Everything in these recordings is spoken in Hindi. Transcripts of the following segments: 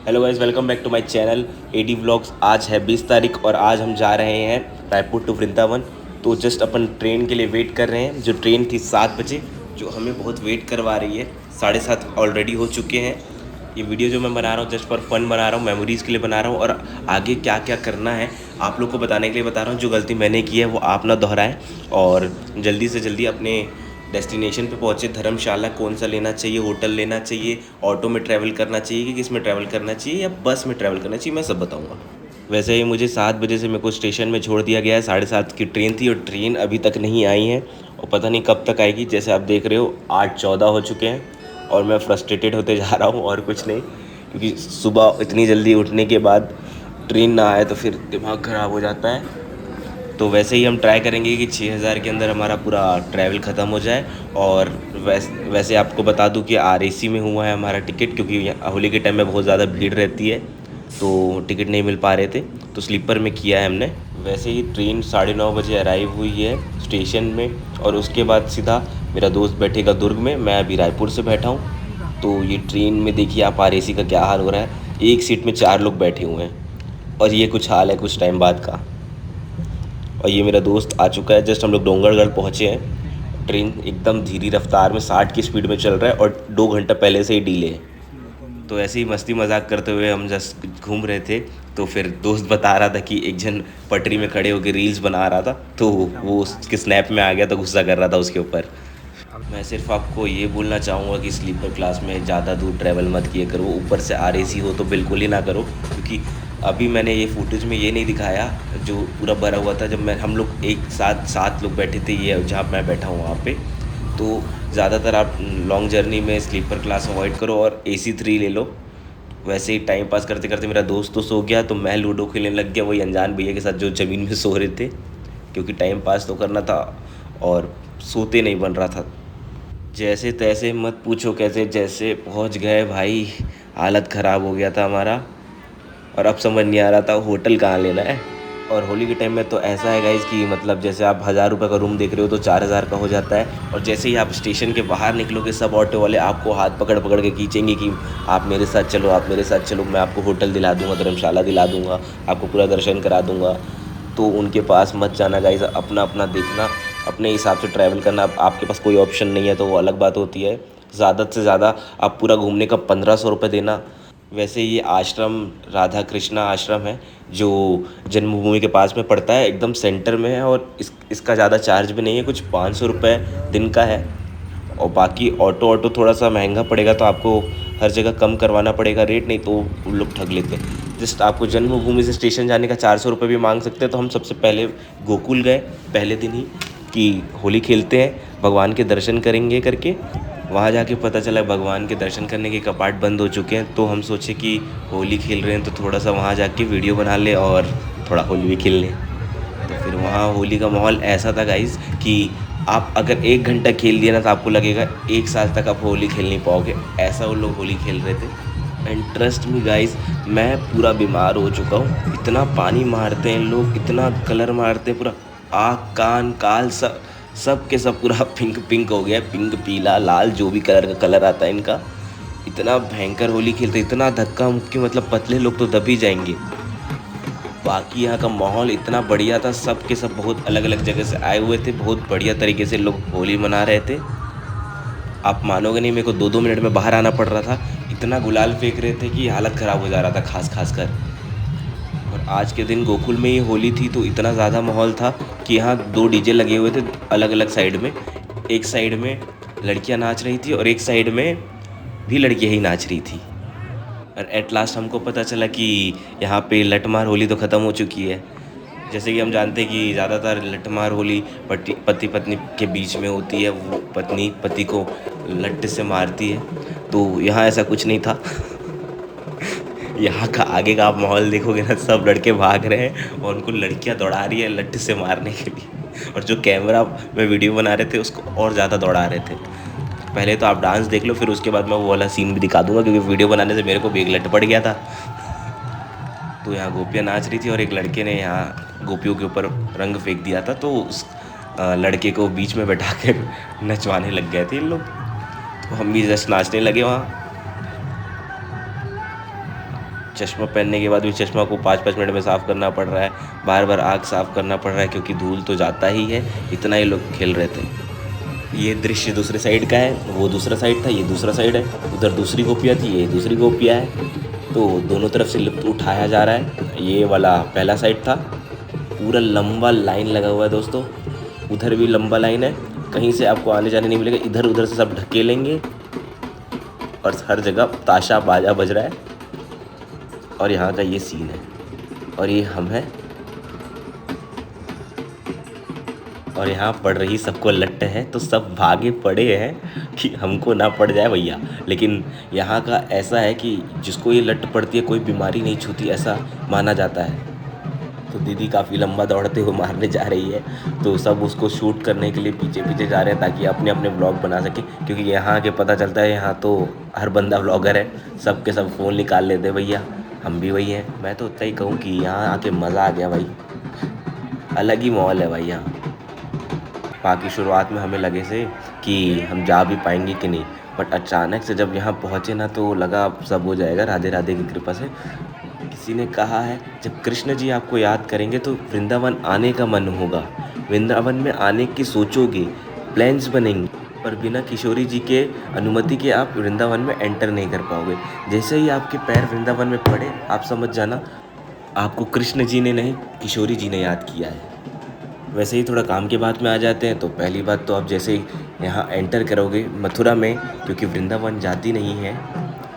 Hello guys, welcome back to my channel AD vlogs. आज है 20 तारीख और आज हम जा रहे हैं रायपुर टू वृंदावन। तो जस्ट अपन ट्रेन के लिए वेट कर रहे हैं। जो ट्रेन थी 7 बजे, जो हमें बहुत वेट करवा रही है। 7:30 ऑलरेडी हो चुके हैं। ये वीडियो जो मैं बना रहा हूँ जस्ट फॉर फन बना रहा हूँ, मेमोरीज़ के लिए बना रहा हूँ, और आगे क्या क्या करना है आप लोग को बताने के लिए बता रहा हूँ। जो गलती मैंने की है वो आप ना दोहराएं और जल्दी से जल्दी अपने डेस्टिनेशन पे पहुँचे। धर्मशाला कौन सा लेना चाहिए, होटल लेना चाहिए, ऑटो में ट्रैवल करना चाहिए कि किस में ट्रैवल करना चाहिए या बस में ट्रैवल करना चाहिए, मैं सब बताऊंगा। वैसे ही मुझे 7 बजे से मेरे को स्टेशन में छोड़ दिया गया है। 7:30 की ट्रेन थी और ट्रेन अभी तक नहीं आई है और पता नहीं कब तक आएगी। जैसे आप देख रहे हो 8:14 हो चुके हैं और मैं फ्रस्ट्रेटेड होते जा रहा हूँ और कुछ नहीं, क्योंकि सुबह इतनी जल्दी उठने के बाद ट्रेन ना आए तो फिर दिमाग ख़राब हो जाता है। तो वैसे ही हम ट्राई करेंगे कि 6,000 के अंदर हमारा पूरा ट्रैवल ख़त्म हो जाए। और वैसे आपको बता दूं कि आरएसी में हुआ है हमारा टिकट, क्योंकि होली के टाइम में बहुत ज़्यादा भीड़ रहती है तो टिकट नहीं मिल पा रहे थे, तो स्लीपर में किया है हमने। वैसे ही ट्रेन 9:30 बजे अराइव हुई है स्टेशन में और उसके बाद सीधा मेरा दोस्त बैठेगा दुर्ग में, मैं अभी रायपुर से बैठा हूँ। तो ये ट्रेन में देखिए आप आरएसी का क्या हाल हो रहा है। एक सीट में 4 लोग बैठे हुए हैं और ये कुछ हाल है कुछ टाइम बाद का। और ये मेरा दोस्त आ चुका है। जस्ट हम लोग डोंगरगढ़ पहुँचे हैं। ट्रेन एकदम धीमी रफ्तार में 60 की स्पीड में चल रहा है और 2 घंटा पहले से ही डिले है। तो ऐसे ही मस्ती मजाक करते हुए हम जस्ट घूम रहे थे, तो फिर दोस्त बता रहा था कि एक जन पटरी में खड़े होकर रील्स बना रहा था, तो वो उसके स्नैप में आ गया तो गुस्सा कर रहा था उसके ऊपर। मैं सिर्फ आपको ये बोलना चाहूँगा कि स्लीपर क्लास में ज़्यादा दूर ट्रैवल मत किया करो। ऊपर से आरएसी हो तो बिल्कुल ही ना करो, क्योंकि अभी मैंने ये फुटेज में ये नहीं दिखाया जो पूरा भरा हुआ था। जब मैं हम लोग एक साथ 7 लोग बैठे थे, ये जहाँ मैं बैठा हूँ वहाँ पे, तो ज़्यादातर आप लॉन्ग जर्नी में स्लीपर क्लास अवॉइड करो और AC 3 ले लो। वैसे ही टाइम पास करते करते मेरा दोस्त तो सो गया, तो मैं लूडो खेलने लग गया वही अनजान भैया के साथ जो ज़मीन में सो रहे थे, क्योंकि टाइम पास तो करना था और सोते नहीं बन रहा था। जैसे तैसे मत पूछो कैसे, जैसे पहुंच गए भाई हालत ख़राब हो गया था हमारा। और अब समझ नहीं आ रहा था होटल कहाँ लेना है। और होली के टाइम में तो ऐसा है गाइज़ कि मतलब जैसे आप 1,000 रुपये का रूम देख रहे हो तो 4,000 का हो जाता है। और जैसे ही आप स्टेशन के बाहर निकलोगे सब ऑटो वाले आपको हाथ पकड़ पकड़ के खींचेंगे कि आप मेरे साथ चलो, आप मेरे साथ चलो, मैं आपको होटल दिला दूँगा, धर्मशाला दिला दूँगा, आपको पूरा दर्शन करा दूँगा। तो उनके पास मत जाना गाइज़, अपना अपना देखना, अपने हिसाब से ट्रैवल करना। अब आपके पास कोई ऑप्शन नहीं है तो वो अलग बात होती है। ज़्यादा से ज़्यादा आप पूरा घूमने का 1,500 रुपये देना। वैसे ये आश्रम राधा कृष्णा आश्रम है जो जन्मभूमि के पास में पड़ता है, एकदम सेंटर में है। और इसका ज़्यादा चार्ज भी नहीं है, कुछ 500 रुपये दिन का है। और बाकी ऑटो थोड़ा सा महंगा पड़ेगा, तो आपको हर जगह कम करवाना पड़ेगा रेट, नहीं तो उन लोग ठग लेते हैं। जस्ट आपको जन्मभूमि से स्टेशन जाने का 400 रुपये भी मांग सकते हैं। तो हम सबसे पहले गोकुल गए पहले दिन ही कि होली खेलते हैं, भगवान के दर्शन करेंगे करके। वहाँ जाके पता चला भगवान के दर्शन करने के कपाट बंद हो चुके हैं। तो हम सोचे कि होली खेल रहे हैं तो थोड़ा सा वहाँ जाके वीडियो बना लें और थोड़ा होली भी खेल लें। तो फिर वहाँ होली का माहौल ऐसा था गाइज़ कि आप अगर 1 घंटा खेल दिया ना तो आपको लगेगा 1 साल तक आप होली खेल नहीं पाओगे, ऐसा वो लोग होली खेल रहे थे। एंड ट्रस्ट मी गाइज़, मैं पूरा बीमार हो चुका हूँ। इतना पानी मारते हैं लोग, इतना कलर मारते हैं, पूरा आँख कान काल सब के सब पूरा पिंक पिंक हो गया। पिंक पीला लाल जो भी कलर का कलर आता है इनका। इतना भयंकर होली खेलते, इतना धक्का मुक्की, मतलब पतले लोग तो दब ही जाएंगे। बाकी यहाँ का माहौल इतना बढ़िया था, सब के सब बहुत अलग अलग जगह से आए हुए थे, बहुत बढ़िया तरीके से लोग होली मना रहे थे। आप मानोगे नहीं, मेरे को 2-2 मिनट में बाहर आना पड़ रहा था। इतना गुलाल फेंक रहे थे कि हालत ख़राब हो जा रहा था खास कर। और आज के दिन गोकुल में ही होली थी तो इतना ज़्यादा माहौल था कि यहाँ 2 डीजे लगे हुए थे अलग अलग साइड में। एक साइड में लड़कियाँ नाच रही थी और एक साइड में भी लड़कियाँ ही नाच रही थी। और एट लास्ट हमको पता चला कि यहाँ पे लठमार होली तो ख़त्म हो चुकी है। जैसे कि हम जानते हैं कि ज़्यादातर लठमार होली पति पत्नी के बीच में होती है, वो पत्नी पति को लट्ठ से मारती है। तो यहाँ ऐसा कुछ नहीं था। यहाँ का आगे का आप माहौल देखोगे ना, सब लड़के भाग रहे हैं और उनको लड़कियाँ दौड़ा रही है लट्ठ से मारने के लिए। और जो कैमरा में वीडियो बना रहे थे उसको और ज़्यादा दौड़ा रहे थे। पहले तो आप डांस देख लो, फिर उसके बाद मैं वो वाला सीन भी दिखा दूंगा, क्योंकि वीडियो बनाने से मेरे को भी एक लट पड़ गया था। तो यहाँ गोपियाँ नाच रही थी और एक लड़के ने यहाँ गोपियों के ऊपर रंग फेंक दिया था, तो उस लड़के को बीच में बैठा के नचवाने लग गए थे इन लोग। तो हम भी जस्ट नाचने लगे वहाँ। चश्मा पहनने के बाद भी चश्मा को 5-5 मिनट में साफ़ करना पड़ रहा है, बार बार आँख साफ़ करना पड़ रहा है क्योंकि धूल तो जाता ही है। इतना ही लोग खेल रहे थे। ये दृश्य दूसरे साइड का है, वो दूसरा साइड था, ये दूसरा साइड है। उधर दूसरी गोपियाँ थी, ये दूसरी गोपियाँ है। तो दोनों तरफ से लुत्फ़ उठाया जा रहा है। ये वाला पहला साइड था, पूरा लंबा लाइन लगा हुआ है दोस्तों। उधर भी लंबा लाइन है, कहीं से आपको आने जाने नहीं मिलेगा। इधर उधर से सब ढकेलेंगे और हर जगह ताशा बाजा बज रहा है। और यहाँ का ये सीन है और ये हम हैं और यहाँ पड़ रही सबको लट है, तो सब भागे पड़े हैं कि हमको ना पड़ जाए भैया। लेकिन यहाँ का ऐसा है कि जिसको ये लट पड़ती है कोई बीमारी नहीं छूती, ऐसा माना जाता है। तो दीदी काफ़ी लंबा दौड़ते हुए मारने जा रही है, तो सब उसको शूट करने के लिए पीछे पीछे जा रहे हैं ताकि अपने अपने व्लॉग बना सके। क्योंकि यहाँ के पता चलता है यहाँ तो हर बंदा व्लॉगर है, सब के सब फ़ोन निकाल लेते हैं भैया। हम भी वही हैं। मैं तो उतना ही कहूँ कि यहाँ आके मज़ा आ गया भाई, अलग ही माहौल है भाई यहाँ। बाकी शुरुआत में हमें लगे से कि हम जा भी पाएंगे कि नहीं, बट अचानक से जब यहाँ पहुँचे ना तो लगा अब सब हो जाएगा राधे राधे की कृपा से। किसी ने कहा है जब कृष्ण जी आपको याद करेंगे तो वृंदावन आने का मन होगा, वृंदावन में आने की सोचोगे, प्लान्स बनेंगे, पर बिना किशोरी जी के अनुमति के आप वृंदावन में एंटर नहीं कर पाओगे। जैसे ही आपके पैर वृंदावन में पड़े आप समझ जाना आपको कृष्ण जी ने नहीं किशोरी जी ने याद किया है। वैसे ही थोड़ा काम के बात में आ जाते हैं। तो पहली बात तो आप जैसे ही यहाँ एंटर करोगे मथुरा में, क्योंकि वृंदावन जाती नहीं है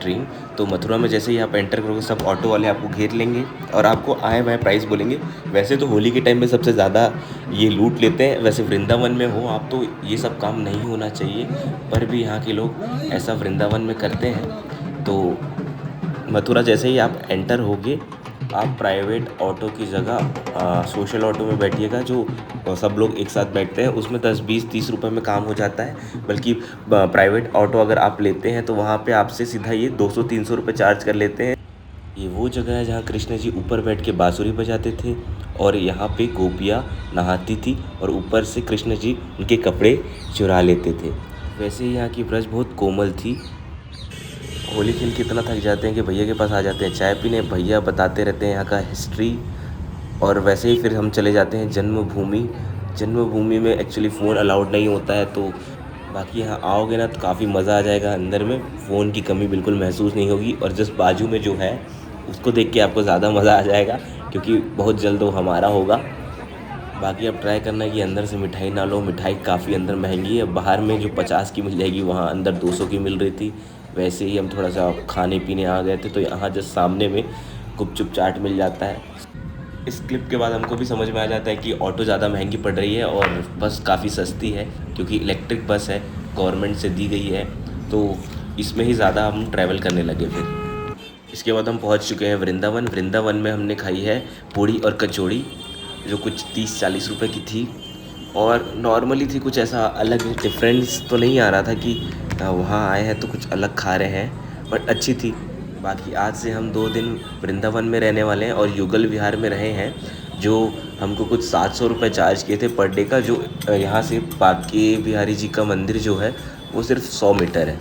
ट्रेन, तो मथुरा में जैसे ही आप एंटर करोगे सब ऑटो वाले आपको घेर लेंगे और आपको आए वाए प्राइस बोलेंगे। वैसे तो होली के टाइम में सबसे ज़्यादा ये लूट लेते हैं, वैसे वृंदावन में हो आप तो ये सब काम नहीं होना चाहिए, पर भी यहाँ के लोग ऐसा वृंदावन में करते हैं। तो मथुरा जैसे ही आप एंटर होगे आप प्राइवेट ऑटो की जगह सोशल ऑटो में बैठिएगा, जो सब लोग एक साथ बैठते हैं। उसमें 10-20-30 रुपए में काम हो जाता है। बल्कि प्राइवेट ऑटो अगर आप लेते हैं तो वहाँ पे आपसे सीधा ये 200-300 रुपये चार्ज कर लेते हैं। ये वो जगह है जहाँ कृष्ण जी ऊपर बैठ के बांसुरी बजाते थे और यहाँ पे गोपियाँ नहाती थी और ऊपर से कृष्ण जी उनके कपड़े चुरा लेते थे। वैसे ही यहाँ की ब्रज बहुत कोमल थी। होली खेल के इतना थक जाते हैं कि भैया के पास आ जाते हैं चाय पीने। भैया बताते रहते हैं यहाँ का हिस्ट्री और वैसे ही फिर हम चले जाते हैं जन्मभूमि। जन्मभूमि में एक्चुअली फ़ोन अलाउड नहीं होता है, तो बाकी यहाँ आओगे ना तो काफ़ी मज़ा आ जाएगा। अंदर में फ़ोन की कमी बिल्कुल महसूस नहीं होगी और जस्ट बाजू में जो है उसको देख के आपको ज़्यादा मज़ा आ जाएगा क्योंकि बहुत जल्द वो हमारा होगा। बाकी अब ट्राई करना कि अंदर से मिठाई ना लो, मिठाई काफ़ी अंदर महंगी है। बाहर में जो 50 की मिल जाएगी वहाँ अंदर 200 की मिल रही थी। वैसे ही हम थोड़ा सा खाने पीने आ गए थे तो यहाँ जस्ट सामने में गुपचुप चाट मिल जाता है। इस क्लिप के बाद हमको भी समझ में आ जाता है कि ऑटो ज़्यादा महंगी पड़ रही है और बस काफ़ी सस्ती है क्योंकि इलेक्ट्रिक बस है, गवर्नमेंट से दी गई है, तो इसमें ही ज़्यादा हम ट्रैवल करने लगे। फिर इसके बाद हम पहुँच चुके हैं वृंदावन। वृंदावन में हमने खाई है पूड़ी और कचौड़ी जो कुछ 30-40 रुपए की थी और नॉर्मली थी। कुछ ऐसा अलग डिफरेंस तो नहीं आ रहा था कि वहाँ आए हैं तो कुछ अलग खा रहे हैं, बट अच्छी थी। बाकी आज से हम 2 दिन वृंदावन में रहने वाले हैं और युगल विहार में रहे हैं, जो हमको कुछ 700 रुपये चार्ज किए थे पर डे का। जो यहाँ से बांके बिहारी जी का मंदिर जो है वो सिर्फ 100 मीटर है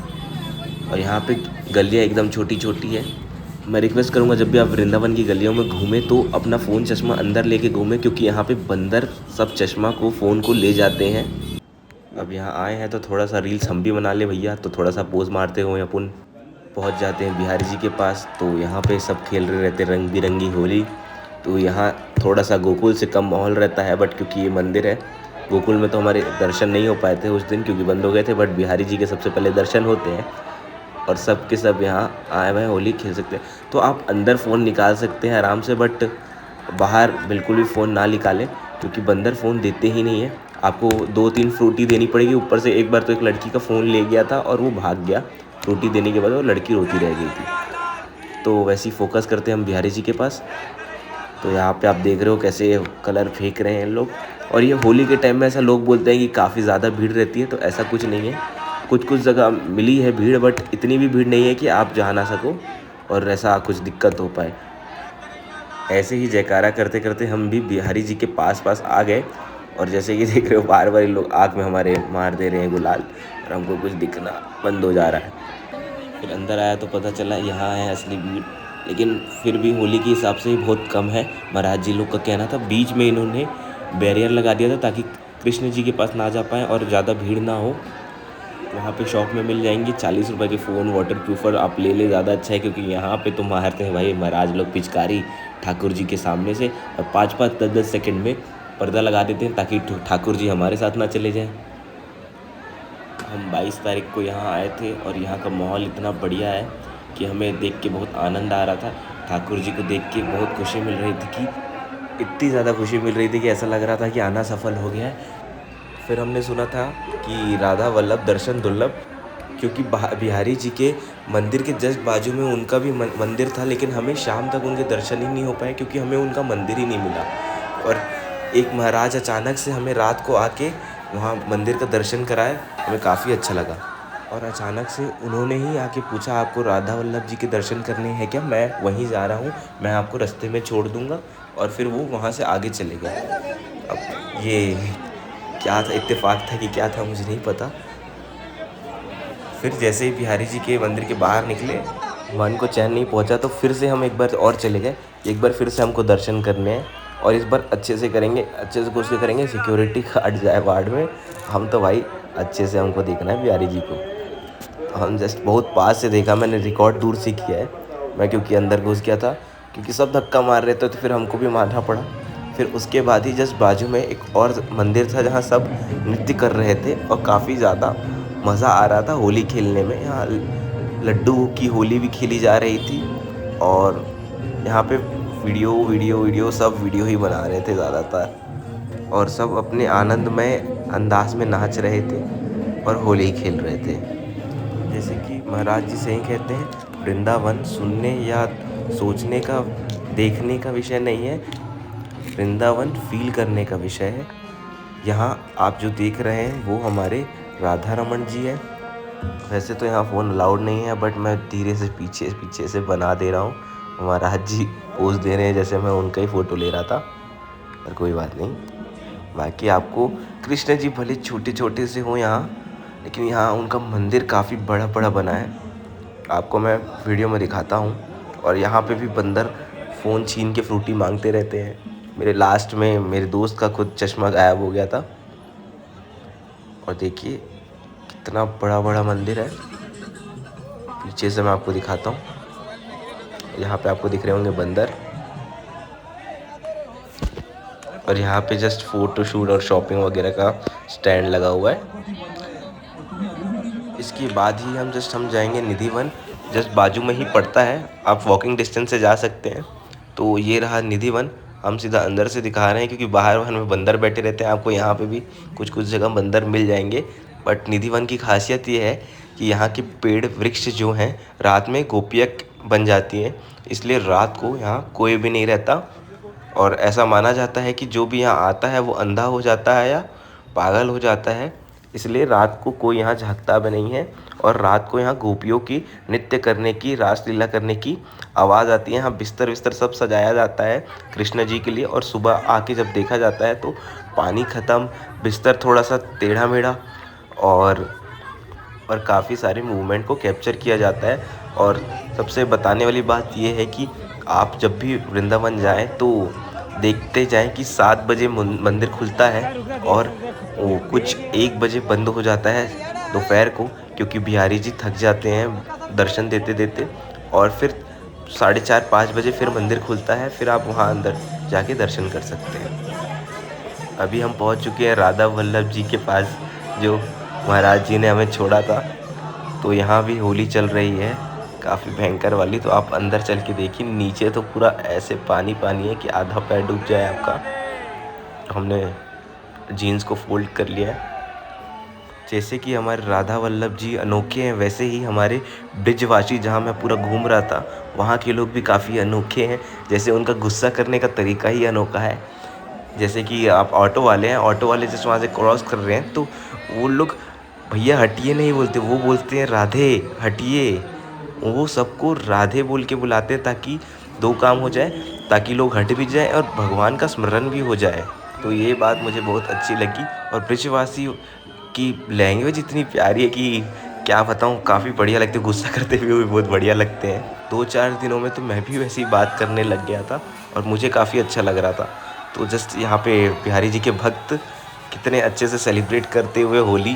और यहाँ पे गलियाँ एकदम छोटी छोटी है। मैं रिक्वेस्ट करूँगा जब भी आप वृंदावन की गलियों में घूमें तो अपना फ़ोन चश्मा अंदर लेके घूमें, क्योंकि यहाँ पे बंदर सब चश्मा को फ़ोन को ले जाते हैं। अब यहाँ आए हैं तो थोड़ा सा रील्स हम भी बना ले भैया, तो थोड़ा सा पोज मारते हुए अपन पहुँच जाते हैं बिहारी जी के पास। तो यहाँ पे सब खेल रहे रहते रंग बिरंगी होली। तो यहाँ थोड़ा सा गोकुल से कम माहौल रहता है, बट क्योंकि ये मंदिर है, गोकुल में तो हमारे दर्शन नहीं हो पाए थे उस दिन क्योंकि बंद हो गए थे, बट बिहारी जी के सबसे पहले दर्शन होते हैं और सब के सब यहाँ आए हुए होली खेल सकते हैं। तो आप अंदर फ़ोन निकाल सकते हैं आराम से, बट बाहर बिल्कुल भी फ़ोन ना निकालें क्योंकि बंदर फ़ोन देते ही नहीं है। आपको 2-3 फ्रूटी देनी पड़ेगी। ऊपर से एक बार तो एक लड़की का फ़ोन ले गया था और वो भाग गया फ्रूटी देने के बाद, और लड़की रोती रह गई थी। तो वैसे ही फोकस करते हैं हम बिहारी जी के पास। तो यहाँ पे आप देख रहे हो कैसे कलर फेंक रहे हैं लोग। और ये होली के टाइम में ऐसा लोग बोलते हैं कि काफ़ी ज़्यादा भीड़ रहती है, तो ऐसा कुछ नहीं है। कुछ कुछ जगह मिली है भीड़, बट इतनी भी भीड़ नहीं है कि आप जा ना सको और ऐसा कुछ दिक्कत हो पाए। ऐसे ही जयकारा करते करते हम भी बिहारी जी के पास आ गए और जैसे कि देख रहे हो बार बार लोग आँख में हमारे मार दे रहे हैं गुलाल और हमको कुछ दिखना बंद हो जा रहा है। फिर अंदर आया तो पता चला यहाँ है असली भीड़। लेकिन फिर भी होली के हिसाब से ही बहुत कम है। महाराज जी लोग का कहना था बीच में इन्होंने बैरियर लगा दिया था ताकि कृष्ण जी के पास ना जा पाएँ और ज़्यादा भीड़ ना हो। वहाँ पे शॉप में मिल जाएंगे 40 रुपये के फ़ोन वाटर प्रूफर, आप ले ले, ज़्यादा अच्छा है क्योंकि यहाँ पे तो मारते हैं भाई महाराज लोग पिचकारी ठाकुर जी के सामने से, और 5-5 10-10 सेकंड में पर्दा लगा देते हैं ताकि ठाकुर जी हमारे साथ ना चले जाएं। हम 22 तारीख को यहाँ आए थे और यहाँ का माहौल इतना बढ़िया है कि हमें देख के बहुत आनंद आ रहा था। ठाकुर जी को देख के बहुत खुशी मिल रही थी, कि इतनी ज़्यादा खुशी मिल रही थी कि ऐसा लग रहा था कि आना सफल हो गया है। फिर हमने सुना था कि राधा वल्लभ दर्शन दुर्लभ, क्योंकि बिहारी जी के मंदिर के जस्ट बाजू में उनका भी मंदिर था, लेकिन हमें शाम तक उनके दर्शन ही नहीं हो पाए क्योंकि हमें उनका मंदिर ही नहीं मिला। और एक महाराज अचानक से हमें रात को आके वहाँ मंदिर का दर्शन कराए, हमें काफ़ी अच्छा लगा। और अचानक से उन्होंने ही आके पूछा, आपको राधा वल्लभ जी के दर्शन करने हैं क्या? मैं वहीं जा रहा हूँ, मैं आपको रास्ते में छोड़ दूँगा। और फिर वो वहाँ से आगे चले गए। अब ये क्या था, इत्तेफाक था कि क्या था मुझे नहीं पता। फिर जैसे ही बिहारी जी के मंदिर के बाहर निकले, मन को चैन नहीं पहुंचा, तो फिर से हम एक बार और चले गए। एक बार फिर से हमको दर्शन करने हैं और इस बार अच्छे से करेंगे, अच्छे से कोशिश करेंगे सिक्योरिटी हट जाए वार्ड में। हम तो भाई अच्छे से हमको देखना है बिहारी जी को। तो हम जस्ट बहुत पास से देखा, मैंने रिकॉर्ड दूर से किया है मैं, क्योंकि अंदर घुस गया था, क्योंकि सब धक्का मार रहे थे तो फिर हमको भी मारना पड़ा। फिर उसके बाद ही जस्ट बाजू में एक और मंदिर था जहाँ सब नृत्य कर रहे थे और काफ़ी ज़्यादा मज़ा आ रहा था होली खेलने में। यहाँ लड्डू की होली भी खेली जा रही थी और यहाँ पे वीडियो सब वीडियो ही बना रहे थे ज़्यादातर, और सब अपने आनंदमय अंदाज में नाच रहे थे और होली खेल रहे थे। जैसे कि महाराज जी सही कहते हैं, वृंदावन सुनने या सोचने का, देखने का विषय नहीं है, वृंदावन फील करने का विषय है। यहाँ आप जो देख रहे हैं वो हमारे राधा रमन जी है। वैसे तो यहाँ फ़ोन अलाउड नहीं है, बट मैं धीरे से पीछे से बना दे रहा हूँ। महाराज जी पोज दे रहे हैं जैसे मैं उनका ही फ़ोटो ले रहा था, पर कोई बात नहीं। बाकी आपको कृष्ण जी भले छोटे छोटे से हों यहाँ, लेकिन यहाँ उनका मंदिर काफ़ी बड़ा बड़ा बना है, आपको मैं वीडियो में दिखाता हूँ। और यहाँ पे भी बंदर फ़ोन छीन के फ्रूटी मांगते रहते हैं। मेरे लास्ट में मेरे दोस्त का खुद चश्मा गायब हो गया था। और देखिए कितना बड़ा बड़ा मंदिर है, पीछे से मैं आपको दिखाता हूँ। यहाँ पे आपको दिख रहे होंगे बंदर, और यहाँ पे जस्ट फ़ोटो शूट और शॉपिंग वगैरह का स्टैंड लगा हुआ है। इसके बाद ही हम जाएंगे निधि वन, जस्ट बाजू में ही पड़ता है, आप वॉकिंग डिस्टेंस से जा सकते हैं। तो ये रहा निधि वन, हम सीधा अंदर से दिखा रहे हैं क्योंकि बाहर वन में बंदर बैठे रहते हैं। आपको यहाँ पे भी कुछ जगह बंदर मिल जाएंगे, बट निधि वन की खासियत ये है कि यहाँ के पेड़ वृक्ष जो हैं रात में गोपियाँ बन जाती हैं, इसलिए रात को यहाँ कोई भी नहीं रहता। और ऐसा माना जाता है कि जो भी यहाँ आता है वो अंधा हो जाता है या पागल हो जाता है, इसलिए रात को कोई यहाँ झाँकता भी नहीं है। और रात को यहाँ गोपियों की नृत्य करने की, रासलीला करने की आवाज़ आती है। यहाँ बिस्तर विस्तर सब सजाया जाता है कृष्ण जी के लिए, और सुबह आके जब देखा जाता है तो पानी ख़त्म, बिस्तर थोड़ा सा टेढ़ा मेढ़ा, और काफ़ी सारे मूवमेंट को कैप्चर किया जाता है। और सबसे बताने वाली बात यह है कि आप जब भी वृंदावन जाएं तो देखते जाएं कि 7 बजे मंदिर खुलता है और वो कुछ 1 बजे बंद हो जाता है दोपहर को, क्योंकि बिहारी जी थक जाते हैं दर्शन देते देते। और फिर 4:30-5 बजे फिर मंदिर खुलता है, फिर आप वहाँ अंदर जाके दर्शन कर सकते हैं। अभी हम पहुँच चुके हैं राधा वल्लभ जी के पास, जो महाराज जी ने हमें छोड़ा था। तो यहाँ भी होली चल रही है काफ़ी भयंकर वाली, तो आप अंदर चल के देखिए। नीचे तो पूरा ऐसे पानी पानी है कि आधा पैर डूब जाए आपका। हमने जीन्स को फोल्ड कर लिया है। जैसे कि हमारे राधा वल्लभ जी अनोखे हैं, वैसे ही हमारे ब्रिजवासी जहाँ मैं पूरा घूम रहा था वहाँ के लोग भी काफ़ी अनोखे हैं। जैसे उनका गुस्सा करने का तरीका ही अनोखा है। जैसे कि आप ऑटो वाले हैं, ऑटो वाले जैसे वहाँ से क्रॉस कर रहे हैं तो वो लोग भैया हटिए नहीं बोलते, वो बोलते हैं राधे हटिए। वो सबको राधे बोल के बुलाते हैं ताकि 2 काम हो जाए, ताकि लोग हट भी जाए और भगवान का स्मरण भी हो जाए। तो ये बात मुझे बहुत अच्छी लगी। और ब्रिजवासी की लैंग्वेज इतनी प्यारी है कि क्या बताऊँ, काफ़ी बढ़िया लगते, गुस्सा करते हुए भी बहुत बढ़िया लगते हैं। 2-4 दिनों में तो मैं भी वैसे ही बात करने लग गया था और मुझे काफ़ी अच्छा लग रहा था। तो जस्ट यहाँ पे बिहारी जी के भक्त कितने अच्छे से सेलिब्रेट करते हुए होली,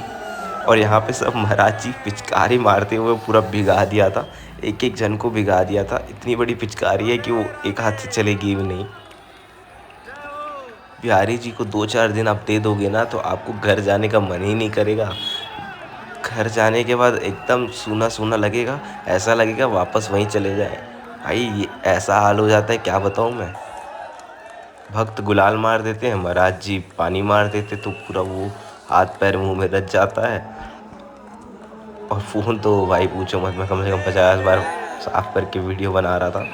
और यहाँ पे सब महाराज जी पिचकारी मारते हुए पूरा भिगा दिया था, एक-एक जन को भिगा दिया था। इतनी बड़ी पिचकारी है कि वो एक हाथ से चलेगी भी नहीं। बिहारी जी को 2-4 दिन आप दे दोगे ना तो आपको घर जाने का मन ही नहीं करेगा। घर जाने के बाद एकदम सूना-सूना लगेगा, ऐसा लगेगा वापस वहीं चले जाएँ। भाई ये ऐसा हाल हो जाता है, क्या बताऊँ मैं। भक्त गुलाल मार देते हैं, महाराज जी पानी मार देते तो पूरा वो हाथ पैर मुँह में रच जाता है। और फ़ोन तो भाई पूछो मत, मैं कम से कम 50 बार साफ़ करके वीडियो बना रहा था।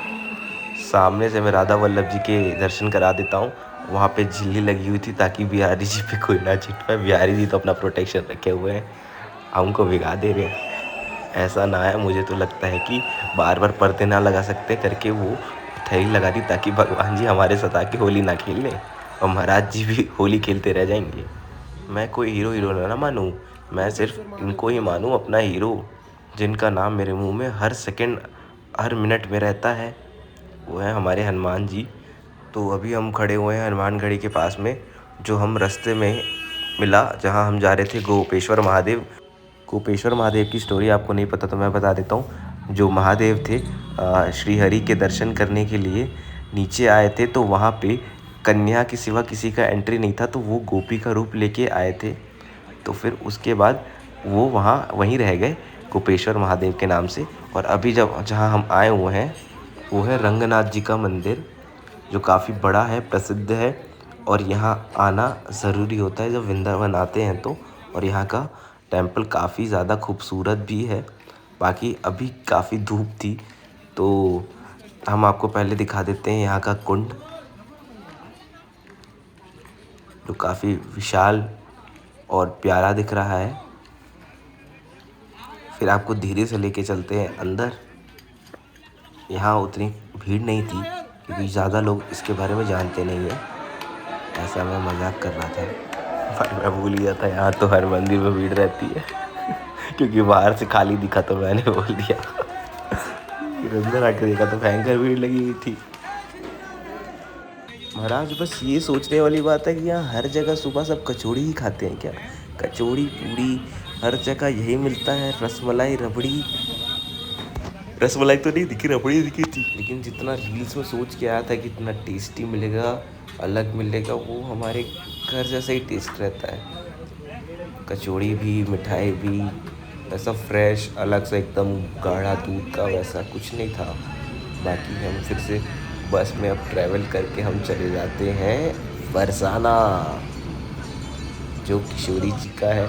सामने से मैं राधा वल्लभ जी के दर्शन करा देता हूँ। वहाँ पे झिल्ली लगी हुई थी ताकि बिहारी जी पे कोई ना छिट पाए। बिहारी जी तो अपना प्रोटेक्शन रखे हुए हैं, हमको भिगा दे रहे हैं। ऐसा ना है, मुझे तो लगता है कि बार-बार पर्दे ना लगा सकते करके वो थैली लगा दी ताकि भगवान जी हमारे साथ आके होली ना खेल लें और महाराज जी भी होली खेलते रह जाएंगे। मैं कोई हीरो ना मानूँ, मैं सिर्फ इनको ही मानूँ अपना हीरो, जिनका नाम मेरे मुंह में हर सेकंड हर मिनट में रहता है, वो है हमारे हनुमान जी। तो अभी हम खड़े हुए हैं हनुमानगढ़ी के पास में, जो हम रास्ते में मिला जहाँ हम जा रहे थे गोपेश्वर महादेव। गोपेश्वर महादेव की स्टोरी आपको नहीं पता तो मैं बता देता हूँ। जो महादेव थे श्री हरि के दर्शन करने के लिए नीचे आए थे, तो वहाँ पे कन्या के सिवा किसी का एंट्री नहीं था, तो वो गोपी का रूप लेके आए थे। तो फिर उसके बाद वो वहीं रह गए गोपेश्वर महादेव के नाम से। और अभी जब जहाँ हम आए हुए हैं वो है रंगनाथ जी का मंदिर, जो काफ़ी बड़ा है, प्रसिद्ध है, और यहाँ आना ज़रूरी होता है जब वृंदावन आते हैं तो। और यहाँ का टेम्पल काफ़ी ज़्यादा खूबसूरत भी है। बाकी अभी काफ़ी धूप थी तो हम आपको पहले दिखा देते हैं यहाँ का कुंड, जो काफ़ी विशाल और प्यारा दिख रहा है। फिर आपको धीरे से लेके चलते हैं अंदर। यहाँ उतनी भीड़ नहीं थी क्योंकि ज़्यादा लोग इसके बारे में जानते नहीं हैं। ऐसा मैं मजाक कर रहा था, पर मैं भूल गया था यहाँ तो हर मंदिर में भीड़ रहती है क्योंकि बाहर से खाली दिखा तो मैंने बोल दिया। फिर अंदर आके देखा तो भयंकर भीड़ लगी हुई थी। महाराज बस ये सोचने वाली बात है कि यहाँ हर जगह सुबह सब कचौड़ी ही खाते हैं क्या? कचौड़ी पूड़ी हर जगह यही मिलता है, रसमलाई रबड़ी। रसमलाई तो नहीं दिखी, रबड़ी दिखी थी, लेकिन जितना रील्स में सोच के आया था कि इतना टेस्टी मिलेगा, अलग मिलेगा, वो हमारे घर जैसा ही टेस्ट रहता है। कचौड़ी भी, मिठाई भी, ऐसा फ्रेश अलग से एकदम गाढ़ा दूध का वैसा कुछ नहीं था। बाकी हम फिर से बस में अब ट्रैवल करके हम चले जाते हैं बरसाना, जो किशोरी जी का है।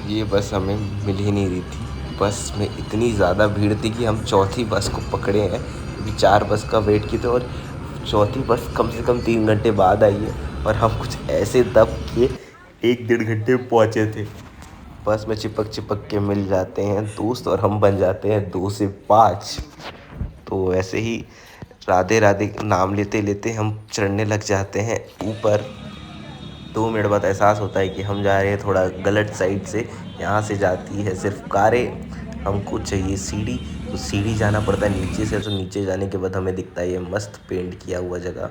ये बस हमें मिल ही नहीं रही थी, बस में इतनी ज़्यादा भीड़ थी कि हम चौथी बस को पकड़े हैं, क्योंकि 4 बस का वेट किए थे और चौथी बस कम से कम 3 घंटे बाद आई है। और हम कुछ ऐसे दब के 1-1.5 घंटे में पहुँचे थे। बस में चिपक के मिल जाते हैं दोस्त और हम बन जाते हैं 2 से 5। तो ऐसे ही राधे राधे नाम लेते लेते हम चढ़ने लग जाते हैं ऊपर। 2 मिनट बाद एहसास होता है कि हम जा रहे हैं थोड़ा गलत साइड से, यहाँ से जाती है सिर्फ कारें, हमको चाहिए सीढ़ी, तो सीढ़ी जाना पड़ता है नीचे से। तो नीचे जाने के बाद हमें दिखता है ये मस्त पेंट किया हुआ जगह,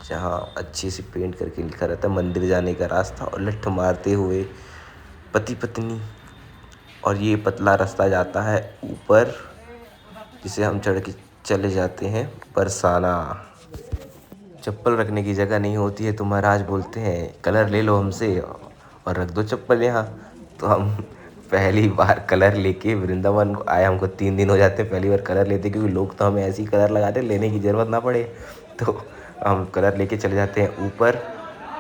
जहाँ अच्छे से पेंट करके लिखा रहता है मंदिर जाने का रास्ता, और लठ मारते हुए पति पत्नी। और ये पतला रास्ता जाता है ऊपर, जिसे हम चढ़ के चले जाते हैं बरसाना। चप्पल रखने की जगह नहीं होती है तो महाराज बोलते हैं कलर ले लो हमसे और रख दो चप्पल यहाँ। तो हम पहली बार कलर लेके वृंदावन को आए, हमको 3 दिन हो जाते हैं पहली बार कलर लेते, क्योंकि लोग तो हमें ऐसे ही कलर लगाते, लेने की ज़रूरत ना पड़े। तो हम कलर लेके चले जाते हैं ऊपर।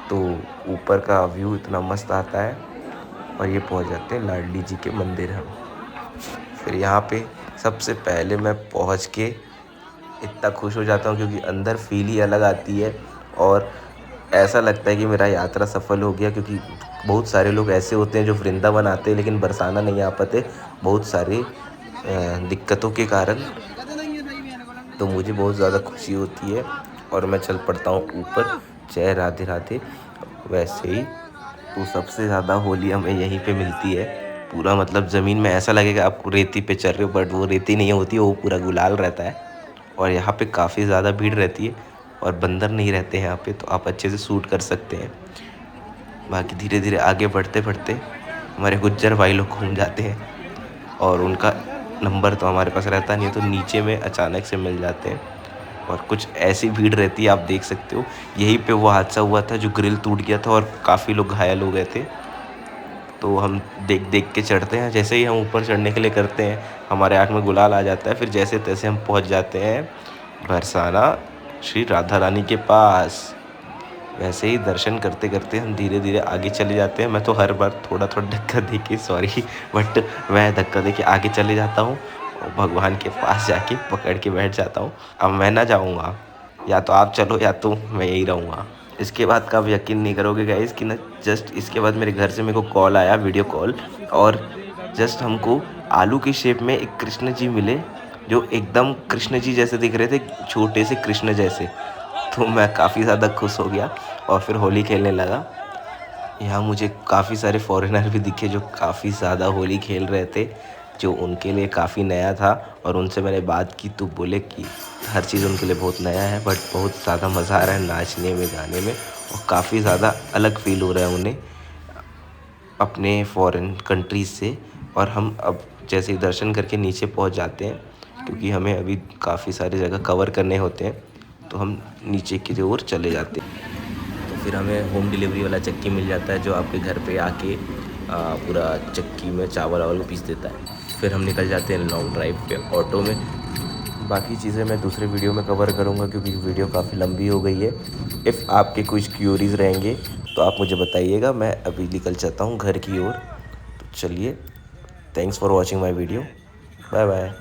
तो ऊपर का व्यू इतना मस्त आता है, और ये पहुँच जाते हैं लाडली जी के मंदिर हम। फिर यहाँ पे सबसे पहले मैं पहुँच के इतना खुश हो जाता हूँ क्योंकि अंदर फील ही अलग आती है, और ऐसा लगता है कि मेरा यात्रा सफल हो गया। क्योंकि बहुत सारे लोग ऐसे होते हैं जो वृंदावन आते हैं लेकिन बरसाना नहीं आ पाते, बहुत सारे दिक्कतों के कारण। तो मुझे बहुत ज़्यादा खुशी होती है और मैं चल पड़ता हूँ ऊपर। जय राधे राधे। वैसे ही तो सबसे ज़्यादा होली हमें यहीं पे मिलती है, पूरा मतलब ज़मीन में ऐसा लगेगा आप रेती पे चल रहे हो, बट वो रेती नहीं होती, वो पूरा गुलाल रहता है। और यहाँ पे काफ़ी ज़्यादा भीड़ रहती है और बंदर नहीं रहते हैं यहाँ पे, तो आप अच्छे से शूट कर सकते हैं। बाकी धीरे धीरे आगे बढ़ते बढ़ते हमारे गुज्जर भाई लोग घूम जाते हैं और उनका नंबर तो हमारे पास रहता नहीं है, तो नीचे में अचानक से मिल जाते हैं। और कुछ ऐसी भीड़ रहती है, आप देख सकते हो। यहीं पे वो हादसा हुआ था जो ग्रिल टूट गया था और काफ़ी लोग घायल हो गए थे। तो हम देख देख के चढ़ते हैं, जैसे ही हम ऊपर चढ़ने के लिए करते हैं हमारे आँख में गुलाल आ जाता है। फिर जैसे तैसे हम पहुंच जाते हैं बरसाना श्री राधा रानी के पास। वैसे ही दर्शन करते करते हम धीरे धीरे आगे चले जाते हैं। मैं तो हर बार थोड़ा थोड़ा धक्का दे के, सॉरी, बट मैं धक्का दे के आगे चले जाता हूँ और भगवान के पास जाके पकड़ के बैठ जाता हूँ। अब मैं ना जाऊँगा, या तो आप चलो या तो मैं यही रहूँगा। इसके बाद का आप यकीन नहीं करोगे गाइस कि ना, जस्ट इसके बाद मेरे घर से मेरे को कॉल आया, वीडियो कॉल, और जस्ट हमको आलू की शेप में एक कृष्ण जी मिले जो एकदम कृष्ण जी जैसे दिख रहे थे, छोटे से कृष्ण जैसे। तो मैं काफ़ी ज़्यादा खुश हो गया और फिर होली खेलने लगा। यहाँ मुझे काफ़ी सारे फॉरेनर भी दिखे जो काफ़ी ज़्यादा होली खेल रहे थे, जो उनके लिए काफ़ी नया था। और उनसे मैंने बात की तो बोले कि हर चीज़ उनके लिए बहुत नया है, बट बहुत ज़्यादा मज़ा आ रहा है नाचने में, गाने में, और काफ़ी ज़्यादा अलग फील हो रहा है उन्हें अपने फॉरेन कंट्रीज़ से। और हम अब जैसे ही दर्शन करके नीचे पहुंच जाते हैं, क्योंकि हमें अभी काफ़ी सारी जगह कवर करने होते हैं, तो हम नीचे की ओर चले जाते हैं। तो फिर हमें होम डिलीवरी वाला चक्की मिल जाता है जो आपके घर पे आके पूरा चक्की में चावल वावल पीस देता है। फिर हम निकल जाते हैं लॉन्ग ड्राइव पे ऑटो में। बाकी चीज़ें मैं दूसरे वीडियो में कवर करूँगा क्योंकि वीडियो काफ़ी लंबी हो गई है। इफ़ आपके कुछ क्यूरीज़ रहेंगे तो आप मुझे बताइएगा। मैं अभी निकल जाता हूँ घर की ओर। तो चलिए, thanks for watching my video. Bye bye.